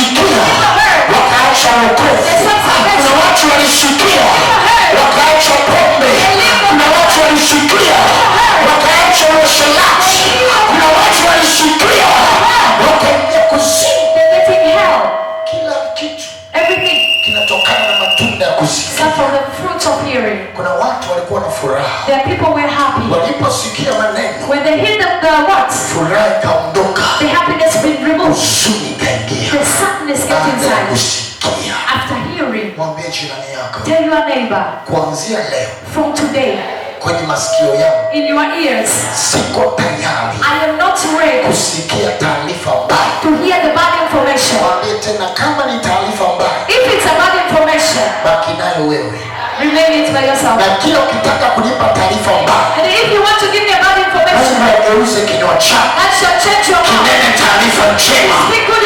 walisikia wakaacha wokovu. Kuna watu walisikia wakaacha pombe. Kuna watu walisikia wakaacha uasherati. Kuna watu walisikia wakaingia kuzimu. Kila kitu kinatokana na matunda ya kusikia. Kuna watu walikuwa na furaha. Waliposikia maneno, when they hear the words, furaha ikaondoka. the happiness been removed. Huzuni ikaingia. The sadness get inside. After hearing, mwambie jirani yako, tell your neighbor, kuanzia leo, from today, kwenye masikio yangu, in your ears, siko tayari I am not ready kusikia taarifa mbaya. to hear the bad information. Mwambie tena, kama ni taarifa mbaya, If it's a bad information, baki nayo wewe. remain it by yourself. Na kila ukitaka kunipa taarifa mbaya, And if you want to give me a bad information, Mungu ageuze kinywa chako I shall change your mouth. kinene taarifa njema. Speak good